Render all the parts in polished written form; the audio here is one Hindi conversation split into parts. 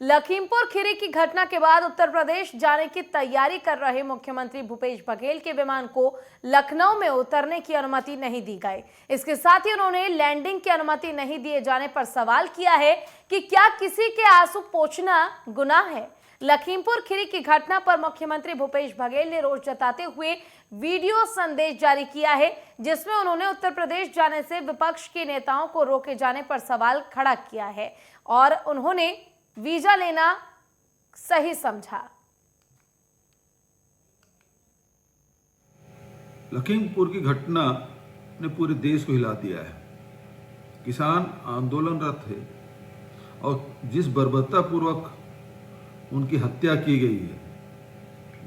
लखीमपुर खीरी की घटना के बाद उत्तर प्रदेश जाने की तैयारी कर रहे मुख्यमंत्री भूपेश बघेल के विमान को लखनऊ में उतरने की अनुमति नहीं दी गई। इसके साथ ही उन्होंने लैंडिंग की अनुमति नहीं दिए जाने पर सवाल किया है कि क्या किसी के आंसू पोंछना गुनाह है। लखीमपुर खीरी की घटना पर मुख्यमंत्री भूपेश बघेल ने रोष जताते हुए वीडियो संदेश जारी किया है, जिसमें उन्होंने उत्तर प्रदेश जाने से विपक्ष के नेताओं को रोके जाने पर सवाल खड़ा किया है और उन्होंने वीजा लेना सही समझा। लखीमपुर की घटना ने पूरे देश को हिला दिया है। किसान आंदोलनरत थे और जिस बर्बरतापूर्वक उनकी हत्या की गई है,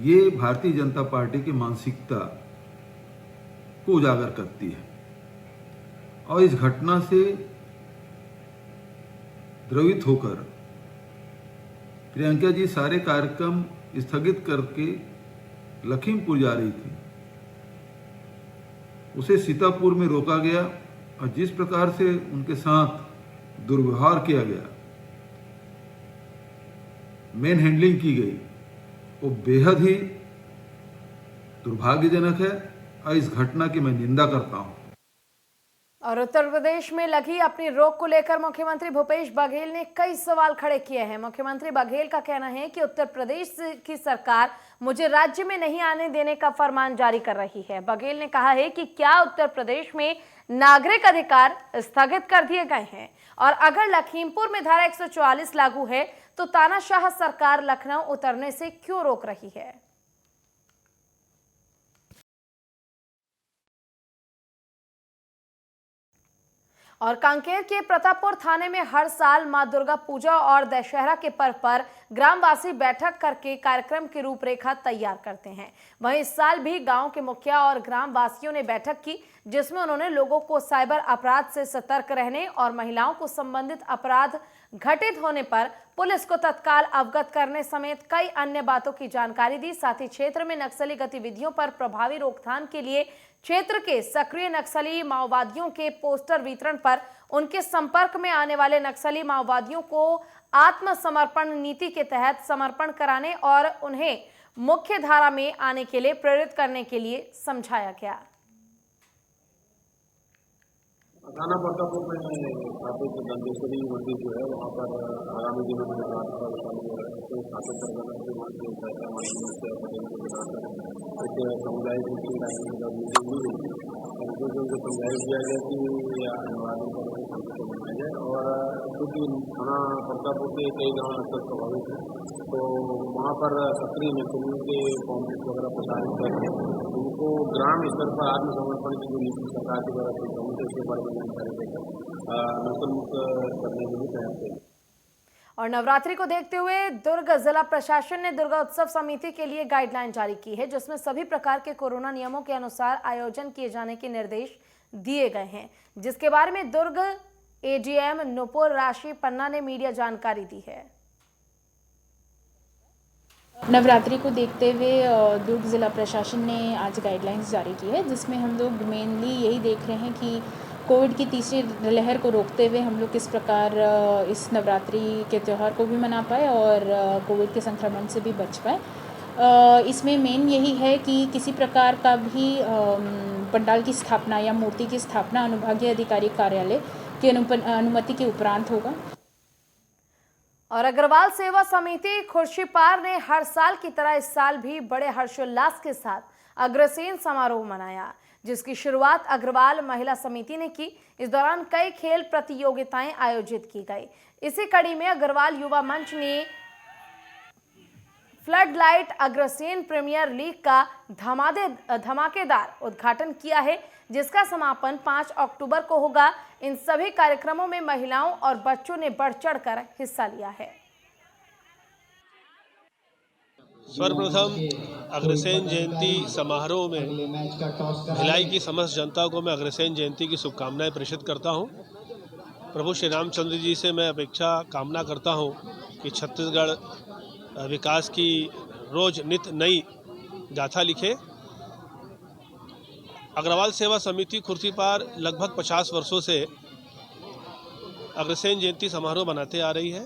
ये भारतीय जनता पार्टी की मानसिकता को उजागर करती है और इस घटना से द्रवित होकर प्रियंका जी सारे कार्यक्रम स्थगित करके लखीमपुर जा रही थी। उसे सीतापुर में रोका गया और जिस प्रकार से उनके साथ दुर्व्यवहार किया गया, मैन हैंडलिंग की गई, वो बेहद ही दुर्भाग्यजनक है और इस घटना की मैं निंदा करता हूं। और उत्तर प्रदेश में लगी अपनी रोक को लेकर मुख्यमंत्री भूपेश बघेल ने कई सवाल खड़े किए हैं। मुख्यमंत्री बघेल का कहना है कि उत्तर प्रदेश की सरकार मुझे राज्य में नहीं आने देने का फरमान जारी कर रही है। बघेल ने कहा है कि क्या उत्तर प्रदेश में नागरिक अधिकार स्थगित कर दिए गए हैं और अगर लखीमपुर में धारा 144 लागू है तो तानाशाह सरकार लखनऊ उतरने से क्यों रोक रही है। और कांकेर के प्रतापपुर थाने में हर साल मां दुर्गा पूजा और दशहरा के पर्व पर ग्रामवासी बैठक करके कार्यक्रम की रूपरेखा तैयार करते हैं। वहीं इस साल भी गांव के मुखिया और ग्रामवासियों ने बैठक की, जिसमें उन्होंने लोगों को साइबर अपराध से सतर्क रहने और महिलाओं को संबंधित अपराध घटित होने पर पुलिस को तत्काल अवगत करने समेत कई अन्य बातों की जानकारी दी। साथ ही क्षेत्र में नक्सली गतिविधियों पर प्रभावी रोकथाम के लिए क्षेत्र के सक्रिय नक्सली माओवादियों के पोस्टर वितरण पर उनके संपर्क में आने वाले नक्सली माओवादियों को आत्मसमर्पण नीति के तहत समर्पण कराने और उन्हें मुख्य धारा में आने के लिए प्रेरित करने के लिए समझाया गया। थाना प्रतापपुर में स्थापित दंतेश्वरी मंदिर जो है, वहाँ पर आगामी दिनों में स्थापित करवाने के बाद एक सामुदायिक मीटिंग उनको समझाया दिया गया कि अनिवार्य बनाया जाए। और क्योंकि थाना प्रतापपुर के कई गाँव नक्सल प्रभावित हैं, तो वहाँ पर सक्रिय नक्सलियों के कॉम्प्लेक्स वगैरह प्रसारित करके उनको ग्राम स्तर पर आत्मसमर्पण की जो नीति सरकार के द्वारा उसके बारे में जानकारी देकर नक्सल मुक्त करने के लिए तैयार किया। और नवरात्रि को देखते हुए दुर्ग जिला प्रशासन ने दुर्गा उत्सव समिति के लिए गाइडलाइन जारी की है, जिसमें सभी प्रकार के कोरोना नियमों के अनुसार आयोजन किए जाने के निर्देश दिए गए हैं, जिसके बारे में दुर्ग एडीएम नुपुर राशि पन्ना ने मीडिया जानकारी दी है। नवरात्रि को देखते हुए दुर्ग ज़िला प्रशासन ने आज गाइडलाइंस जारी की है, जिसमें हम लोग मेनली यही देख रहे हैं कि कोविड की तीसरी लहर को रोकते हुए हम लोग किस प्रकार इस नवरात्रि के त्यौहार को भी मना पाए और कोविड के संक्रमण से भी बच पाए। इसमें मेन यही है कि किसी प्रकार का भी पंडाल की स्थापना या मूर्ति की स्थापना अनुभागीय अधिकारी कार्यालय की अनुमति के उपरांत होगा। और अग्रवाल सेवा समिति खुर्शीपार ने हर साल की तरह इस साल भी बड़े हर्षोल्लास के साथ अग्रसेन समारोह मनाया, जिसकी शुरुआत अग्रवाल महिला समिति ने की। इस दौरान कई खेल प्रतियोगिताएं आयोजित की गई। इसी कड़ी में अग्रवाल युवा मंच ने flood light Agrasen premier league का धमाकेदार उद्घाटन किया है, जिसका समापन 5 अक्टूबर को होगा। इन सभी कार्यक्रमों में महिलाओं और बच्चों ने बढ़ चढ़कर हिस्सा लिया है। सर्वप्रथम अग्रसेन जयंती समारोह में भिलाई की समस्त जनता को मैं अग्रसेन जयंती की शुभकामनाएं प्रेषित करता हूं। प्रभु श्री रामचंद्र जी से मैं अपेक्षा कामना करता हूं कि छत्तीसगढ़ विकास की रोज नित नई गाथा लिखे। अग्रवाल सेवा समिति खुर्शीपार लगभग 50 वर्षों से अग्रसेन जयंती समारोह मनाते आ रही है।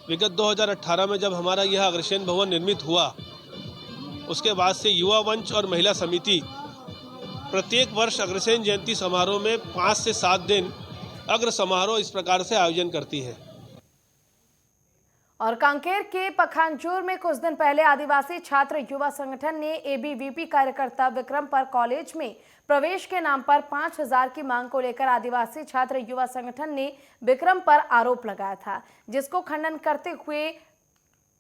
विगत 2018 में जब हमारा यह अग्रसेन भवन निर्मित हुआ, उसके बाद से युवा मंच और महिला समिति प्रत्येक वर्ष अग्रसेन जयंती समारोह में 5 से 7 दिन अग्र समारोह इस प्रकार से आयोजन करती है। और कांकेर के पखानजोर में कुछ दिन पहले आदिवासी छात्र युवा संगठन ने एबीवीपी कार्यकर्ता विक्रम पर कॉलेज में प्रवेश के नाम पर 5,000 की मांग को लेकर आदिवासी छात्र युवा संगठन ने विक्रम पर आरोप लगाया था, जिसको खंडन करते हुए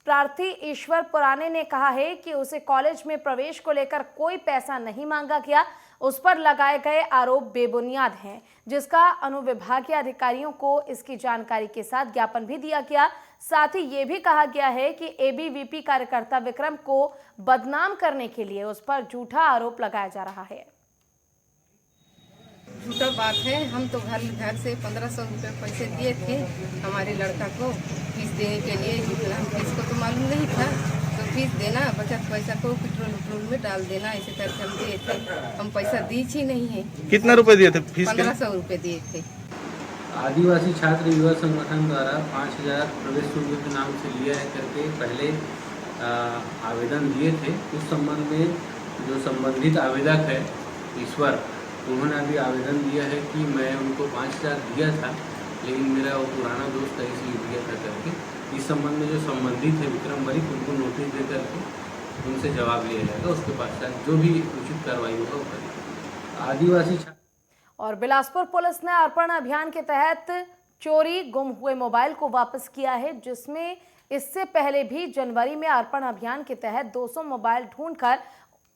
प्रार्थी ईश्वर पुराने ने कहा है कि उसे कॉलेज में प्रवेश को लेकर कोई पैसा नहीं मांगा गया। उस पर लगाए गए आरोप बेबुनियाद हैं, जिसका अनुविभागीय अधिकारियों को इसकी जानकारी के साथ ज्ञापन भी दिया गया। साथ ही ये भी कहा गया है कि एबीवीपी कार्यकर्ता विक्रम को बदनाम करने के लिए उस पर झूठा आरोप लगाया जा रहा है। झूठा बात है। हम तो घर से 1500 रुपये पैसे दिए थे हमारे लड़का को फीस देने के लिए। फीस को तो मालूम नहीं था, तो फीस देना, बचत पैसा को पेट्रोल में डाल देना, ऐसे करके हम दिए थे। हम पैसा दी ही नहीं है। कितना रुपए दिए थे फीस के? 1500 रुपये दिए थे। आदिवासी छात्र युवा संगठन द्वारा 5,000 प्रवेश शुल्क के नाम से लिया है करके पहले आवेदन दिए थे। उस संबंध में जो संबंधित आवेदक है ईश्वर, उन्होंने अभी आवेदन दिया है कि मैं उनको 5,000 दिया था, लेकिन मेरा वो पुराना दोस्त है इसलिए दिया था करके। इस संबंध में जो संबंधित है विक्रम बरिक, उनको नोटिस दे करके उनसे जवाब लिया जाएगा। उसके पश्चात जो भी उचित कार्रवाई होगा वो करेगी। आदिवासी और बिलासपुर पुलिस ने अर्पण अभियान के तहत चोरी गुम हुए मोबाइल को वापस किया है, जिसमें इससे पहले भी जनवरी में अर्पण अभियान के तहत 200 मोबाइल ढूंढकर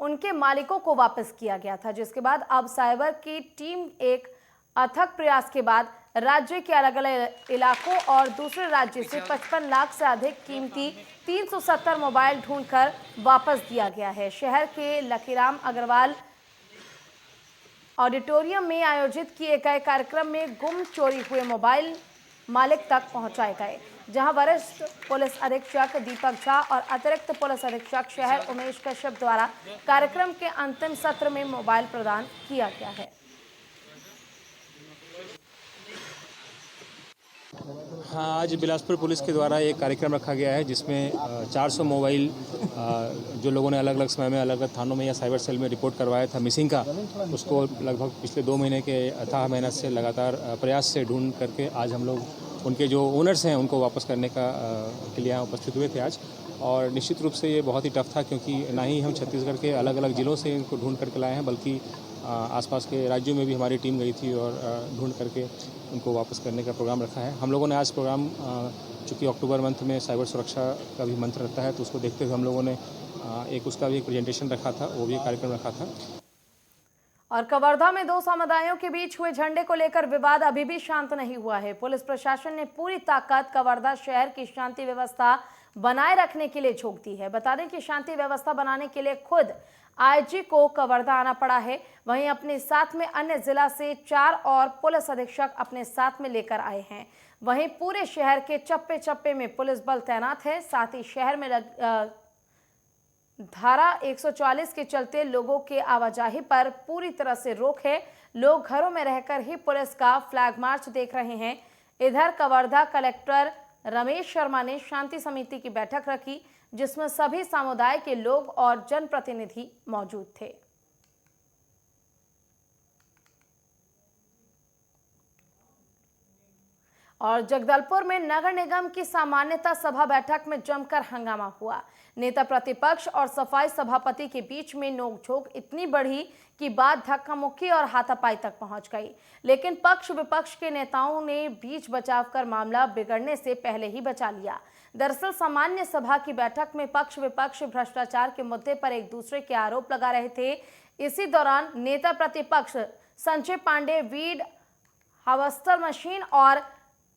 उनके मालिकों को वापस किया गया था, जिसके बाद अब साइबर की टीम एक अथक प्रयास के बाद राज्य के अलग अलग इलाकों और दूसरे राज्य से 55 लाख से अधिक कीमती 370 मोबाइल ढूंढकर वापस दिया गया है। शहर के लकीराम अग्रवाल ऑडिटोरियम में आयोजित किए गए कार्यक्रम में गुम चोरी हुए मोबाइल मालिक तक पहुंचाए गए, जहां वरिष्ठ पुलिस अधीक्षक दीपक झा और अतिरिक्त पुलिस अधीक्षक शहर उमेश कश्यप द्वारा कार्यक्रम के अंतिम सत्र में मोबाइल प्रदान किया गया है। हाँ, आज बिलासपुर पुलिस के द्वारा एक कार्यक्रम रखा गया है जिसमें 400 मोबाइल जो लोगों ने अलग अलग समय में अलग अलग थानों में या साइबर सेल में रिपोर्ट करवाया था मिसिंग का, उसको लगभग पिछले 2 महीने के अथाह मेहनत से लगातार प्रयास से ढूंढ करके आज हम लोग उनके जो ओनर्स हैं उनको वापस करने के लिए यहाँ उपस्थित हुए थे आज। और निश्चित रूप से ये बहुत ही टफ था, क्योंकि ना ही हम छत्तीसगढ़ के अलग अलग ज़िलों से इनको ढूंढ करके लाए हैं, बल्कि आसपास के राज्यों में भी हमारी टीम गई थी और ढूंढ करके उनको वापस करने का प्रोग्राम रखा है। हम लोगों ने आज प्रोग्राम, चूँकि अक्टूबर मंथ में साइबर सुरक्षा का भी मंत्र रहता है, तो उसको देखते हुए हम लोगों ने एक उसका भी एक प्रेजेंटेशन रखा था, वो भी एक कार्यक्रम रखा था। और कवर्धा में 2 समुदायों के बीच हुए झंडे को लेकर विवाद अभी भी शांत नहीं हुआ है। पुलिस प्रशासन ने पूरी ताकत कवर्धा शहर की शांति व्यवस्था बनाए रखने के लिए झोंक दी है। बता दें कि शांति व्यवस्था बनाने के लिए खुद आईजी को कवर्धा आना पड़ा है। वहीं अपने साथ में अन्य जिला से 4 और पुलिस अधीक्षक अपने साथ में लेकर आए हैं। वहीं पूरे शहर के चप्पे चप्पे में पुलिस बल तैनात है। साथ ही शहर में धारा 144 के चलते लोगों के आवाजाही पर पूरी तरह से रोक है। लोग घरों में रहकर ही पुलिस का फ्लैग मार्च देख रहे हैं। इधर कवर्धा कलेक्टर रमेश शर्मा ने शांति समिति की बैठक रखी, जिसमें सभी समुदाय के लोग और जनप्रतिनिधि मौजूद थे। और जगदलपुर में नगर निगम की सामान्यता सभा बैठक में जमकर हंगामा हुआ। नेता प्रतिपक्ष और सफाई सभापति के बीच में नोकझोंक इतनी बढ़ी कि बात धक्का मुक्की और हाथापाई तक पहुंच गई, लेकिन पक्ष विपक्ष के नेताओं ने बीच बचाव कर मामला बिगड़ने से पहले ही बचा लिया। दरअसल सामान्य सभा की बैठक में पक्ष विपक्ष भ्रष्टाचार के मुद्दे पर एक दूसरे के आरोप लगा रहे थे। इसी दौरान नेता प्रतिपक्ष Sanjay Pandey weed harvester machine और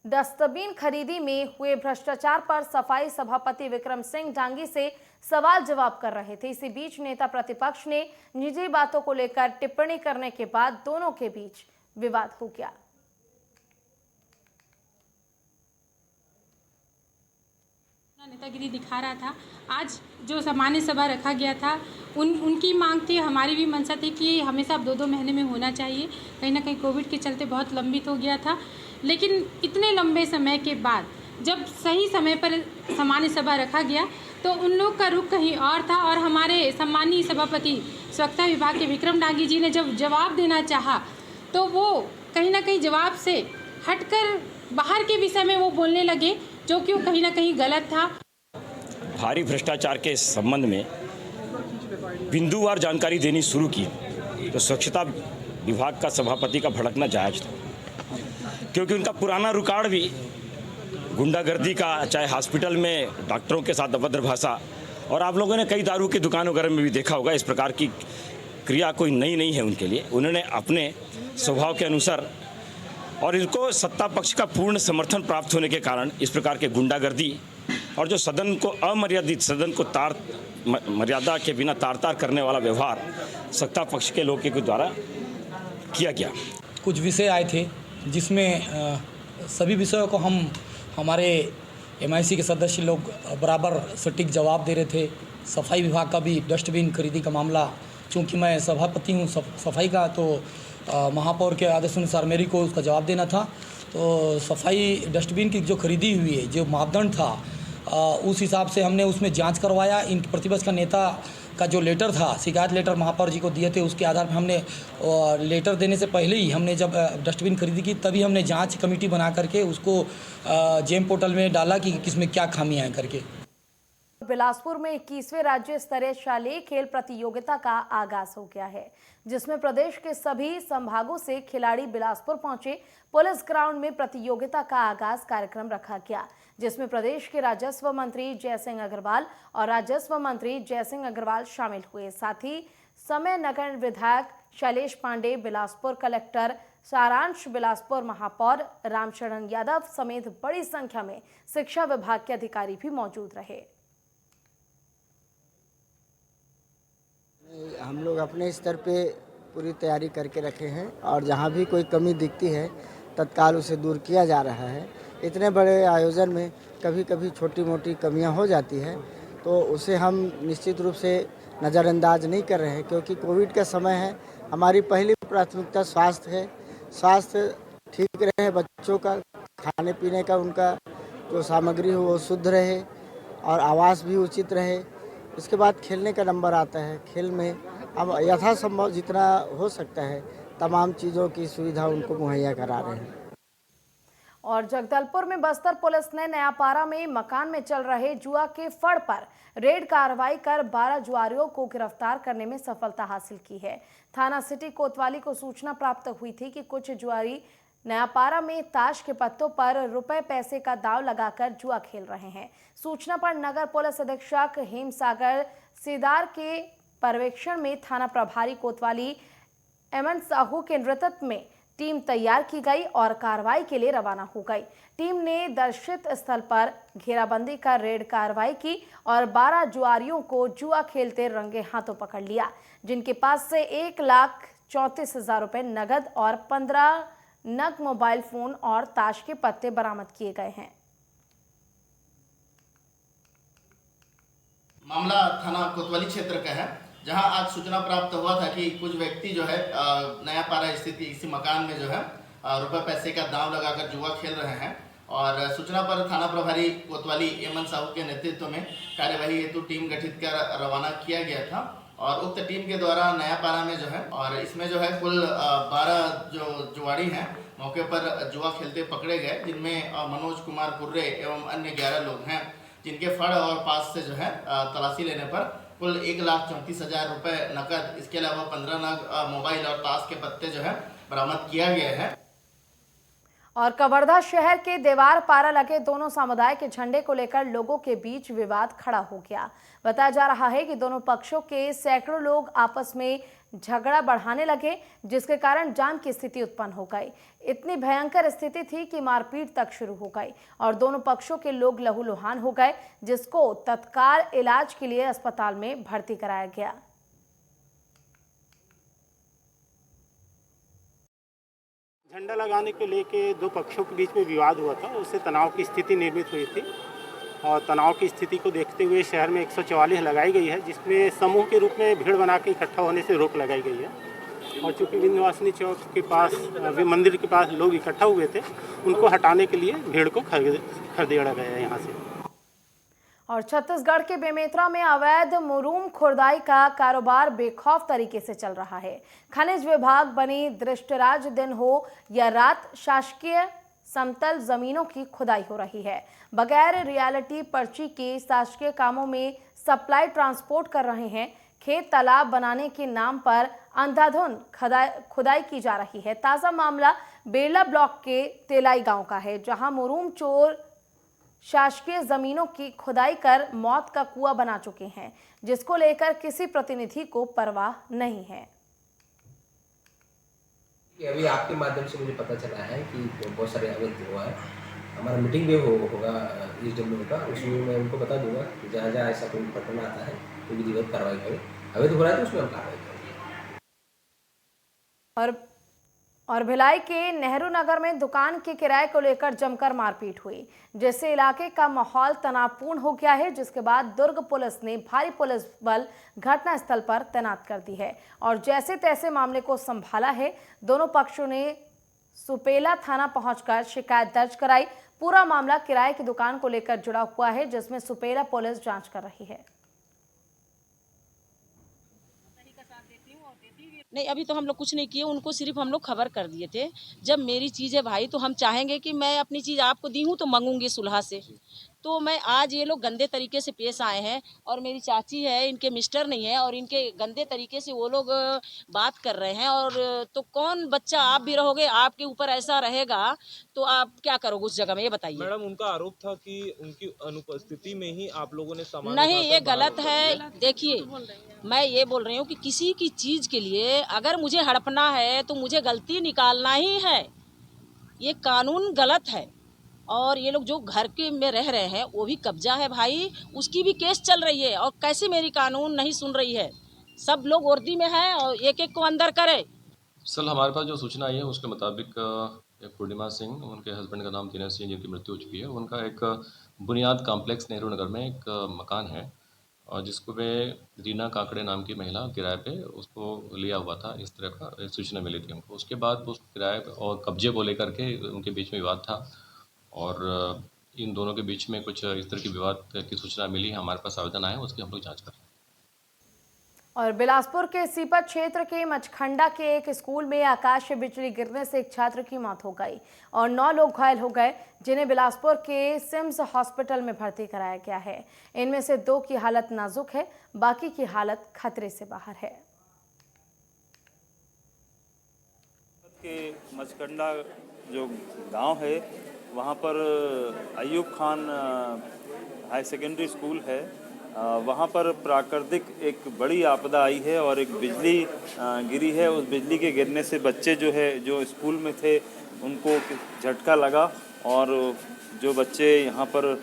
डस्टबिन खरीदी में हुए भ्रष्टाचार पर सफाई सभापति विक्रम सिंह डांगी से सवाल जवाब कर रहे थे। इसी बीच नेता प्रतिपक्ष ने निजी बातों को लेकर टिप्पणी करने के बाद दोनों के बीच विवाद हो गया। नेतागिरी दिखा रहा था। आज जो सामान्य सभा रखा गया था, उनकी मांग थी, हमारी भी मंशा थी कि हमेशा 2-2 महीने में होना चाहिए। कहीं ना कहीं कोविड के चलते बहुत लंबित हो गया था, लेकिन इतने लंबे समय के बाद जब सही समय पर सामान्य सभा रखा गया तो उन लोग का रुख कहीं और था और हमारे सम्मानीय सभापति स्वच्छता विभाग के विक्रम डांगी जी ने जब जवाब देना चाहा तो वो कहीं ना कहीं जवाब से हटकर बाहर के विषय में वो बोलने लगे, जो कि वो कहीं ना कहीं गलत था। भारी भ्रष्टाचार के संबंध में बिंदुवार जानकारी देनी शुरू की तो स्वच्छता विभाग का सभापति का भड़कना जायज था, क्योंकि उनका पुराना रिकॉर्ड भी गुंडागर्दी का, चाहे हॉस्पिटल में डॉक्टरों के साथ अभद्र भाषा, और आप लोगों ने कई दारू की दुकान वगैरह में भी देखा होगा। इस प्रकार की क्रिया कोई नई नहीं है उनके लिए। उन्होंने अपने स्वभाव के अनुसार, और इनको सत्ता पक्ष का पूर्ण समर्थन प्राप्त होने के कारण इस प्रकार के गुंडागर्दी और जो सदन को अमर्यादित, सदन को मर्यादा के बिना तार करने वाला व्यवहार सत्ता पक्ष के लोगों के द्वारा किया गया। कुछ विषय आए थे जिसमें सभी विषयों को हमारे MIC के सदस्य लोग बराबर सटीक जवाब दे रहे थे। सफाई विभाग का भी डस्टबिन खरीदी का मामला, चूँकि मैं सभापति हूँ सफाई का, तो महापौर के आदेश अनुसार मेरी को उसका जवाब देना था। तो सफाई डस्टबिन की जो खरीदी हुई है, जो मापदंड था, उस हिसाब से हमने उसमें जांच करवाया। इन प्रतिपक्ष का नेता का जो लेटर था, शिकायत लेटर महापौर जी को दिए थे, उसके आधार पर हमने लेटर देने से पहले ही हमने जब डस्टबिन खरीदी की, तभी हमने जांच कमेटी बना करके उसको जेम पोर्टल में डाला कि किसमें क्या खामियां हैं करके। बिलासपुर में 21वें राज्य स्तरीय शालेय खेल प्रतियोगिता का आगाज हो गया है, जिसमें प्रदेश के सभी संभागों से खिलाड़ी बिलासपुर पहुंचे। पुलिस ग्राउंड में प्रतियोगिता का आगाज कार्यक्रम रखा गया, जिसमें प्रदेश के राजस्व मंत्री जयसिंह अग्रवाल और राजस्व मंत्री जयसिंह अग्रवाल शामिल हुए। साथ ही समय नगर विधायक शैलेश पांडे, बिलासपुर कलेक्टर सारांश, बिलासपुर महापौर रामचरण यादव समेत बड़ी संख्या में शिक्षा विभाग के अधिकारी भी मौजूद रहे। हम लोग अपने स्तर पे पूरी तैयारी करके रखे हैं और जहाँ भी कोई कमी दिखती है तत्काल उसे दूर किया जा रहा है। इतने बड़े आयोजन में कभी कभी छोटी मोटी कमियां हो जाती हैं, तो उसे हम निश्चित रूप से नज़रअंदाज नहीं कर रहे हैं, क्योंकि कोविड का समय है। हमारी पहली प्राथमिकता स्वास्थ्य है। स्वास्थ्य ठीक रहे, बच्चों का खाने पीने का उनका जो सामग्री हो वो शुद्ध रहे और आवास भी उचित रहे। इसके बाद खेलने का नंबर आता है। खेल में अब यथासंभव जितना हो सकता है तमाम चीज़ों की सुविधा उनको मुहैया करा रहे हैं। और जगदलपुर में बस्तर पुलिस ने नयापारा में मकान में चल रहे जुआ के फड़ पर रेड कार्रवाई कर 12 जुआरियों को गिरफ्तार करने में सफलता हासिल की है। थाना सिटी कोतवाली को सूचना प्राप्त हुई थी कि कुछ जुआरी नयापारा में ताश के पत्तों पर रुपए पैसे का दांव लगाकर जुआ खेल रहे हैं। सूचना पर नगर पुलिस अधीक्षक हेमसागर सीदार के पर्यवेक्षण में थाना प्रभारी कोतवाली एमएन साहू के नेतृत्व में टीम तैयार की गई और कार्रवाई के लिए रवाना हो गई। टीम ने दर्शित स्थल पर घेराबंदी कर रेड कार्रवाई की और 12 जुआरियों को जुआ खेलते रंगे हाथों पकड़ लिया, जिनके पास से 1,34,000 रुपए नगद और 15 नग मोबाइल फोन और ताश के पत्ते बरामद किए गए हैं। मामला थाना कोतवाली क्षेत्र का है, जहां आज सूचना प्राप्त हुआ था कि कुछ व्यक्ति जो है नयापारा स्थित इसी मकान में जो है रुपए पैसे का दांव लगाकर जुआ खेल रहे हैं। और सूचना पर थाना प्रभारी कोतवाली एमएन साहू के नेतृत्व में कार्यवाही हेतु टीम गठित कर रवाना किया गया था। और उक्त टीम के द्वारा नयापारा में जो है, और इसमें जो है कुल 12 जो जुआड़ी हैं मौके पर जुआ खेलते पकड़े गए, जिनमें मनोज कुमार कुर्रे एवं अन्य 11 लोग हैं, जिनके फड़ और पास से जो है तलाशी लेने पर कुल 1,34,000 रुपए नकद, इसके अलावा 15 नग मोबाइल और ताश के पत्ते जो है बरामद किया गया है। और कवर्धा शहर के देवार पारा लगे दोनों समुदाय के झंडे को लेकर लोगों के बीच विवाद खड़ा हो गया। बताया जा रहा है कि दोनों पक्षों के सैकड़ों लोग आपस में झगड़ा बढ़ाने लगे, जिसके कारण जान की स्थिति उत्पन्न हो गई। इतनी भयंकर स्थिति थी कि मारपीट तक शुरू हो गई और दोनों पक्षों के लोग लहूलुहान हो गए, जिसको तत्काल इलाज के लिए अस्पताल में भर्ती कराया गया। झंडा लगाने को लेके दो पक्षों के बीच में विवाद हुआ था, उससे तनाव की स्थिति निर्मित हुई थी और तनाव की स्थिति को देखते हुए शहर में 144 लगाई गई है, जिसमें समूह के रूप में भीड़ बना के इकट्ठा होने से रोक लगाई गई है। और चूँकि विंध्यवासिनी चौक के पास मंदिर के पास लोग इकट्ठा हुए थे, उनको हटाने के लिए भीड़ को खदेड़ा गया है यहाँ से। और छत्तीसगढ़ के बेमेतरा में अवैध मुरूम खुदाई का कारोबार बेखौफ तरीके से चल रहा है। खनिज विभाग बनी दृष्टराज दिन हो या रात, शासकीय समतल जमीनों की खुदाई हो रही है। बगैर रियलिटी पर्ची के शासकीय कामों में सप्लाई ट्रांसपोर्ट कर रहे हैं। खेत तालाब बनाने के नाम पर अंधाधुंध खुदाई की जा रही है। ताज़ा मामला बेला ब्लॉक के तेलाई गांव का है, जहां मुरूम चोर शासकीय जमीनों की खुदाई कर मौत का कुआं बना चुके हैं, जिसको लेकर किसी प्रतिनिधि को परवाह नहीं है। अभी आपके माध्यम से मुझे पता चला है कि बहुत सारे अवैध हुआ है। हमारा मीटिंग भी होगा ESW का, उसमें मैं उनको बता दूंगा कि जहाँ जहाँ ऐसा कोई घटना आता है तो विधिवत कार्रवाई करें। अवैध हो रहा है तो उसमें हम कार्रवाई करेंगे। और भिलाई के नेहरू नगर में दुकान के किराए को लेकर जमकर मारपीट हुई, जिससे इलाके का माहौल तनावपूर्ण हो गया है। जिसके बाद दुर्ग पुलिस ने भारी पुलिस बल घटनास्थल पर तैनात कर दी है और जैसे तैसे मामले को संभाला है। दोनों पक्षों ने सुपेला थाना पहुंचकर शिकायत दर्ज कराई। पूरा मामला किराए की दुकान को लेकर जुड़ा हुआ है, जिसमें सुपेला पुलिस जांच कर रही है। नहीं, अभी तो हम लोग कुछ नहीं किए, उनको सिर्फ हम लोग खबर कर दिए थे। जब मेरी चीज़ है भाई, तो हम चाहेंगे कि मैं अपनी चीज़ आपको दी हूँ तो मांगूंगी सुलह से। तो मैं आज ये लोग गंदे तरीके से पेश आए हैं और मेरी चाची है, इनके मिस्टर नहीं है और इनके गंदे तरीके से वो लोग बात कर रहे हैं। और तो कौन बच्चा, आप भी रहोगे, आपके ऊपर ऐसा रहेगा तो आप क्या करोगे उस जगह में, ये बताइए। मैडम, उनका आरोप था कि उनकी अनुपस्थिति में ही आप लोगों ने सामान नहीं, ये गलत है। देखिए, मैं ये बोल रही हूँ कि किसी की चीज़ के लिए अगर मुझे हड़पना है तो मुझे गलती निकालना ही है। ये कानून गलत है। और ये लोग जो घर के में रह रहे हैं वो भी कब्जा है भाई, उसकी भी केस चल रही है। और कैसे मेरी कानून नहीं सुन रही है? सब लोग वर्दी में हैं और एक एक को अंदर करे। सर, हमारे पास जो सूचना आई है उसके मुताबिक एक पूर्णिमा सिंह, उनके हस्बैंड का नाम दिनेश सिंह, जिनकी मृत्यु हो चुकी है, उनका एक बुनियाद कॉम्प्लेक्स नेहरू नगर में एक मकान है और जिसको वे रीना काकड़े नाम की महिला किराए पे उसको लिया हुआ था। इस तरह का एक सूचना मिली थी हमको। उसके बाद उस किराए और कब्जे को लेकर के उनके बीच में विवाद था और इन दोनों के बीच में कुछ इस तरह की विवाद की सूचना मिली। हमारे पास आवेदन आया, उसकी हम लोग जाँच कर रहे हैं। और बिलासपुर के सीपत क्षेत्र के मचखंडा के एक स्कूल में आकाशीय बिजली गिरने से एक छात्र की मौत हो गई और 9 लोग घायल हो गए, जिन्हें बिलासपुर के सिम्स हॉस्पिटल में भर्ती कराया गया है। इनमें से 2 की हालत नाजुक है, बाकी की हालत खतरे से बाहर है। के मचखंडा जो गांव है, वहां पर Ayub Khan high secondary school है। वहाँ पर प्राकृतिक एक बड़ी आपदा आई है और एक बिजली गिरी है। उस बिजली के गिरने से बच्चे जो स्कूल में थे उनको झटका लगा और जो बच्चे यहाँ पर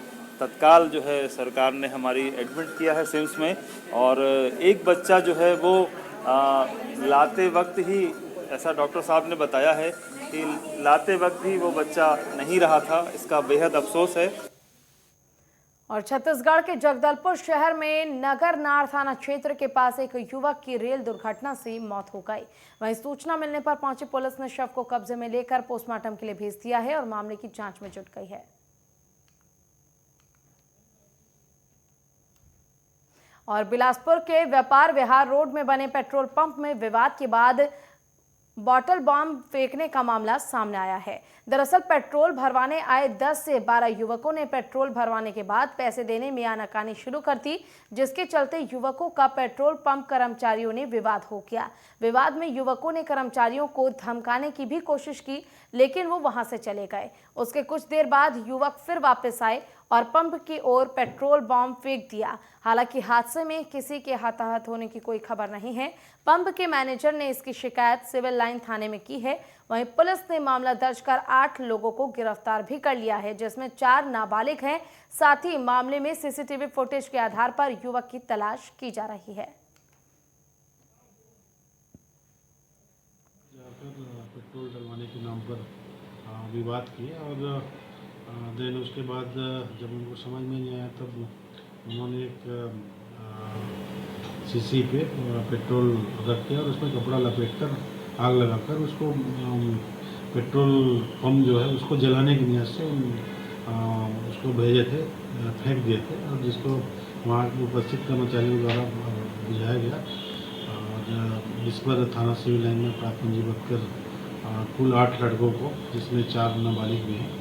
तत्काल सरकार ने हमारी एडमिट किया है सिम्स में। और एक बच्चा वो लाते वक्त ही, ऐसा डॉक्टर साहब ने बताया है कि लाते वक्त ही वो बच्चा नहीं रहा था। इसका बेहद अफसोस है। और छत्तीसगढ़ के जगदलपुर शहर में नगरनार थाना क्षेत्र के पास एक युवक की रेल दुर्घटना से मौत हो गई। वहीं सूचना मिलने पर पहुंची पुलिस ने शव को कब्जे में लेकर पोस्टमार्टम के लिए भेज दिया है और मामले की जांच में जुट गई है। और बिलासपुर के व्यापार विहार रोड में बने पेट्रोल पंप में विवाद के बाद बॉटल बॉम्ब फेंकने का मामला सामने आया है। दरअसल पेट्रोल भरवाने आए 10 से 12 युवकों ने पेट्रोल भरवाने के बाद पैसे देने में आनाकानी शुरू कर दी, जिसके चलते युवकों का पेट्रोल पंप कर्मचारियों ने विवाद हो गया। विवाद में युवकों ने कर्मचारियों को धमकाने की भी कोशिश की, लेकिन वो वहां से चले गए। उसके कुछ देर बाद युवक फिर वापस आए और पंप की ओर पेट्रोल बॉम्ब फेंक दिया। हालांकि हादसे में किसी के हताहत होने की कोई खबर नहीं है। पंप के मैनेजर ने इसकी शिकायत सिविल लाइन थाने में की है। वहीं पुलिस ने मामला दर्ज कर 8 लोगों को गिरफ्तार भी कर लिया है, जिसमें 4 नाबालिग हैं। साथ ही मामले में सीसीटीवी फुटेज के आधार पर युवक की तलाश की जा रही है। पेट्रोल डलवाने के नाम पर विवाद किए और देन उसके बाद जब उनको समझ में नहीं आया तब उन्होंने एक सीसी पे पेट्रोल रख के और उसमें कपड़ा लपेट कर आग लगाकर उसको पेट्रोल पंप जो है उसको जलाने की नीयत से उसको भेजे थे, फेंक दिए थे, और जिसको वहाँ के उपस्थित कर्मचारियों द्वारा बुझाया गया, और जिस पर थाना सिविल लाइन में प्राथमिक पंजीबद्ध कर कुल 8 लड़कों को, जिसमें 4 नाबालिग भी हैं,